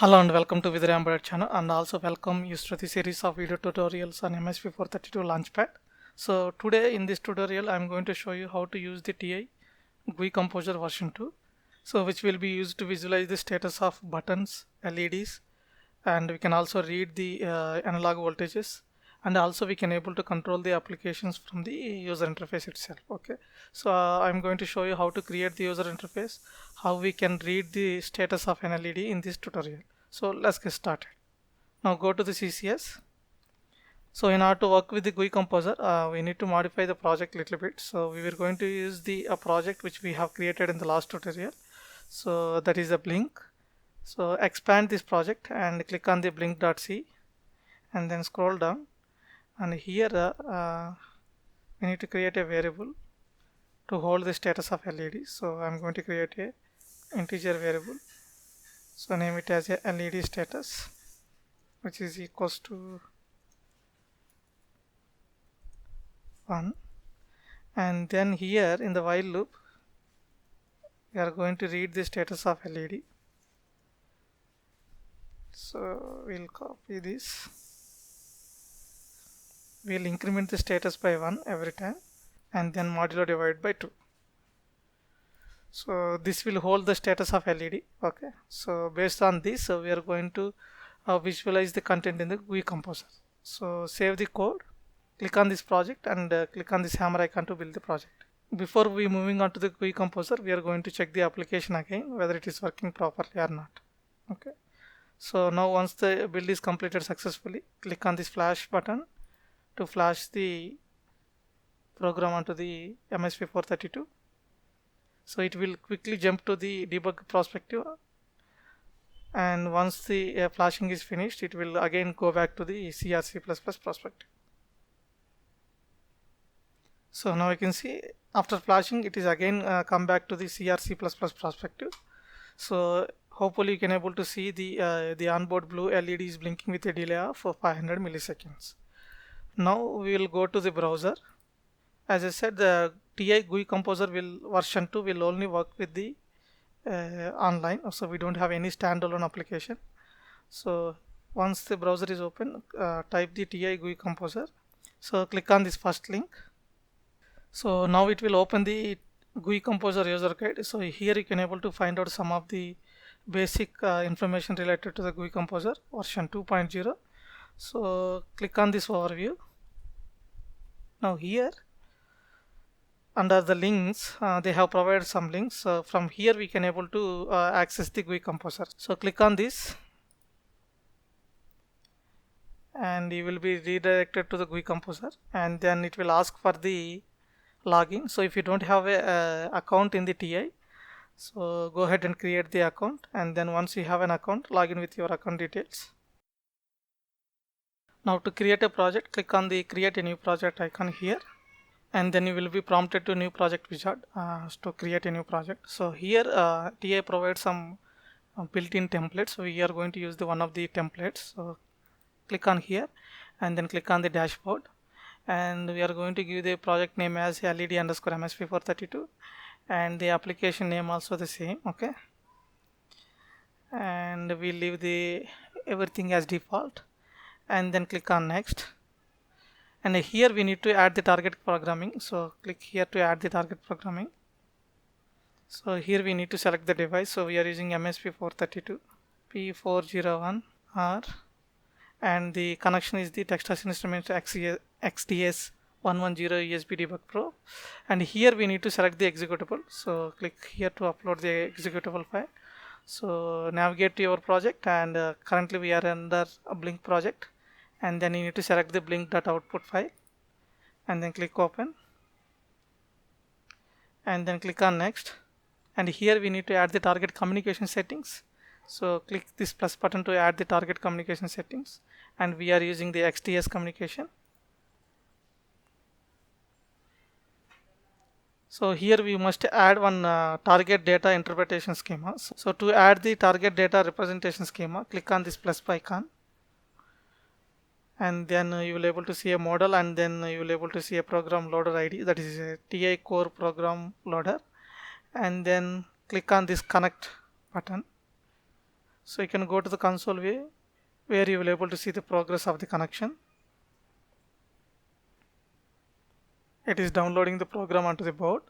Hello and welcome to Vidya Embedded channel, and also welcome you to the series of video tutorials on MSP432 Launchpad. So today in this tutorial I'm going to show you how to use the TI GUI Composer version 2, so which will be used to visualize the status of buttons, LEDs, and we can also read the analog voltages, and also we can able to control the applications from the user interface itself. Okay, so I'm going to show you how to create the user interface, how we can read the status of an LED in this tutorial. So let's get started. Now go to the CCS. So in order to work with the GUI Composer, we need to modify the project a little bit. So we were going to use the project which we have created in the last tutorial. So that is a Blink. So expand this project and click on the blink.c and then scroll down, and here we need to create a variable to hold the status of LED. So I'm going to create a integer variable. So name it as a LED status, which is equals to 1. And then here in the while loop, we are going to read the status of LED. So we'll copy this. We'll increment the status by 1 every time, and then modulo divide by 2. So this will hold the status of LED. Okay, so based on this, we are going to visualize the content in the GUI Composer. So save the code, click on this project, and click on this hammer icon to build the project. Before we moving on to the GUI Composer, we are going to check the application again whether it is working properly or not. Okay, so now once the build is completed successfully, click on this flash button to flash the program onto the MSP432. So it will quickly jump to the debug perspective, and once the flashing is finished, it will again go back to the CRC++ perspective. So now you can see after flashing it is again come back to the CRC++ perspective. So hopefully you can able to see the onboard blue LED is blinking with a delay of 500 milliseconds. Now we will go to the browser. As I said, the TI GUI Composer version 2 will only work with the online, so we don't have any standalone application. So once the browser is open, type the TI GUI Composer. So click on this first link. So now it will open the GUI Composer user guide. So here you can able to find out some of the basic information related to the GUI Composer version 2.0. So click on this overview. Now here under the links, they have provided some links. From here we can able to access the GUI Composer. So click on this and you will be redirected to the GUI Composer, and then it will ask for the login. So if you don't have a account in the TI, so go ahead and create the account, and then once you have an account, log in with your account details. Now to create a project, click on the create a new project icon here, and then you will be prompted to new project wizard to create a new project. So here TI provides some built-in templates, so we are going to use the one of the templates. So click on here and then click on the dashboard, and we are going to give the project name as LED underscore MSP432, and the application name also the same. Okay, and we leave the everything as default, and then click on next. And here we need to add the target programming, so click here to add the target programming. So here we need to select the device, so we are using MSP432 P401R, and the connection is the Texas Instruments XDS 110 USB Debug Pro, and here we need to select the executable. So click here to upload the executable file. So navigate to your project, and currently we are under a Blink project, and then you need to select the blink.output file and then click open, and then click on next. And here we need to add the target communication settings. So click this plus button to add the target communication settings, and we are using the XDS communication. So here we must add one target data interpretation schema. So to add the target data representation schema, click on this plus icon, and then you will able to see a model, and then you will able to see a program loader ID, that is a TI core program loader, and then click on this connect button. So you can go to the console view where you will able to see the progress of the connection. It is downloading the program onto the board.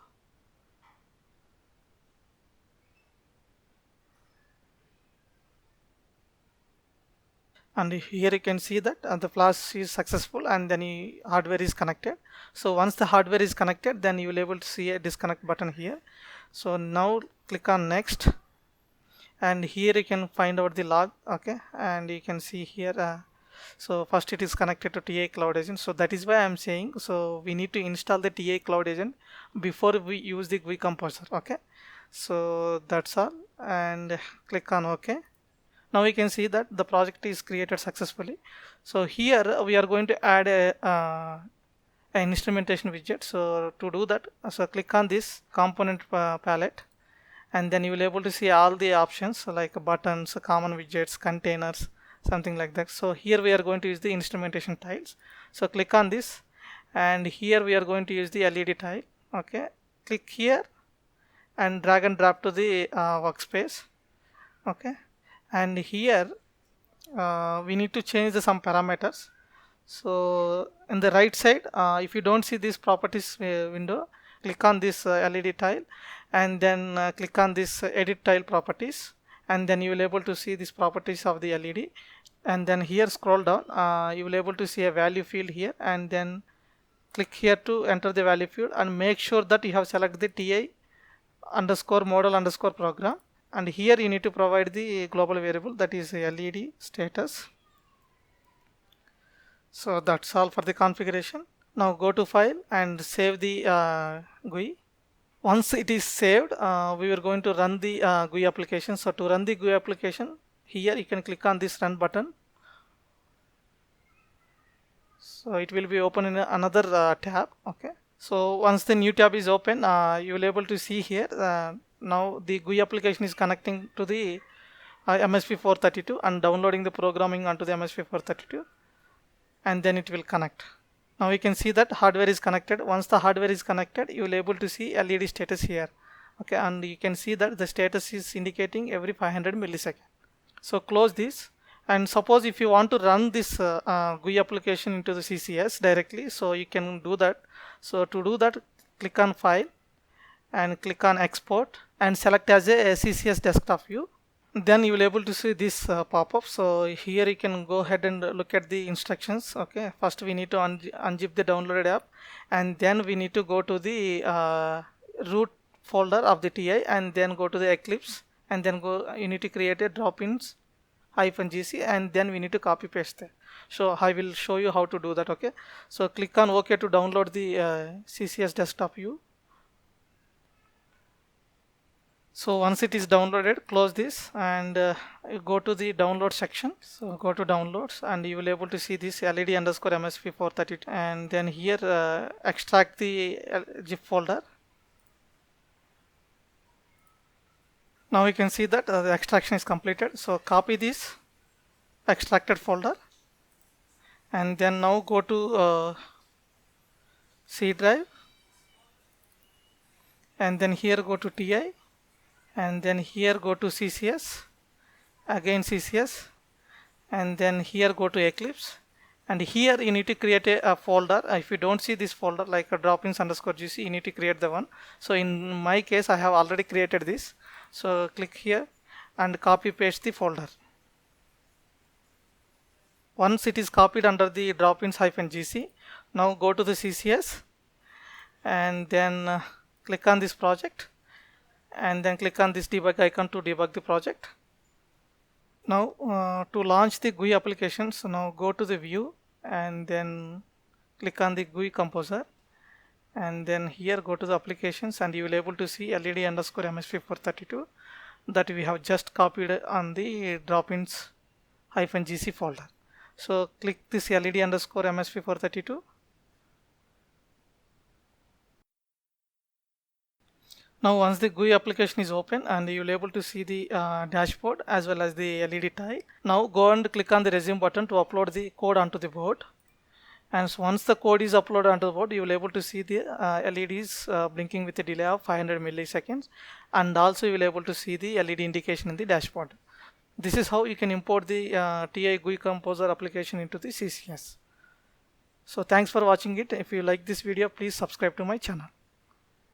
And here you can see that the flash is successful and then hardware is connected. So once the hardware is connected, then you will able to see a disconnect button here. So now click on next, and here you can find out the log. Okay, and you can see here so first it is connected to TI Cloud Agent. So that is why I'm saying, so we need to install the TI Cloud Agent before we use the GUI Composer. Okay, so that's all, and click on OK. Now we can see that the project is created successfully. So here we are going to add an instrumentation widget. So to do that, so click on this component palette, and then you will able to see all the options like buttons, common widgets, containers, something like that. So here we are going to use the instrumentation tiles. So click on this, and here we are going to use the LED tile. Okay, click here and drag and drop to the workspace. Okay, and here we need to change some parameters. So in the right side, if you don't see this properties window, click on this LED tile, and then click on this edit tile properties, and then you will able to see these properties of the LED. And then here scroll down, you will able to see a value field here, and then click here to enter the value field, and make sure that you have selected the TI underscore model underscore program. And here you need to provide the global variable, that is LED status. So that's all for the configuration. Now go to file and save the GUI. Once it is saved, we are going to run the GUI application. So to run the GUI application, here you can click on this run button. So it will be open in another tab. Okay, so once the new tab is open, you will able to see here now the GUI application is connecting to the MSP432 and downloading the programming onto the MSP432, and then it will connect. Now you can see that hardware is connected. Once the hardware is connected, you will able to see LED status here. Okay, and you can see that the status is indicating every 500 milliseconds. So close this, and suppose if you want to run this GUI application into the CCS directly, so you can do that. So to do that, click on file and click on export and select as a CCS desktop view. Then you will able to see this pop-up. So here you can go ahead and look at the instructions. Okay, first we need to unzip the downloaded app, and then we need to go to the root folder of the TI, and then go to the Eclipse, and then you need to create a drop-ins -gc, and then we need to copy paste there. So I will show you how to do that. Okay, so click on OK to download the CCS desktop view. So once it is downloaded, close this and go to the download section. So go to downloads, and you will able to see this LED underscore MSP432, and then here extract the zip folder. Now you can see that the extraction is completed. So copy this extracted folder, and then now go to C drive, and then here go to TI, and then here go to CCS, again CCS, and then here go to Eclipse, and here you need to create a folder. If you don't see this folder like a drop-ins underscore gc, you need to create the one. So in my case, I have already created this. So click here and copy paste the folder. Once it is copied under the drop-ins -gc, now go to the CCS, and then click on this project, and then click on this debug icon to debug the project. Now to launch the GUI application, so now go to the view, and then click on the GUI Composer, and then here go to the applications, and you will able to see LED underscore MSP432 that we have just copied on the drop-ins -gc folder. So click this LED underscore MSP432. Now once the GUI application is open, and you will able to see the dashboard as well as the LED tile. Now go and click on the resume button to upload the code onto the board. And so once the code is uploaded onto the board, you will able to see the LEDs blinking with a delay of 500 milliseconds, and also you will able to see the LED indication in the dashboard. This is how you can import the TI GUI Composer application into the CCS. So thanks for watching it. If you like this video, please subscribe to my channel.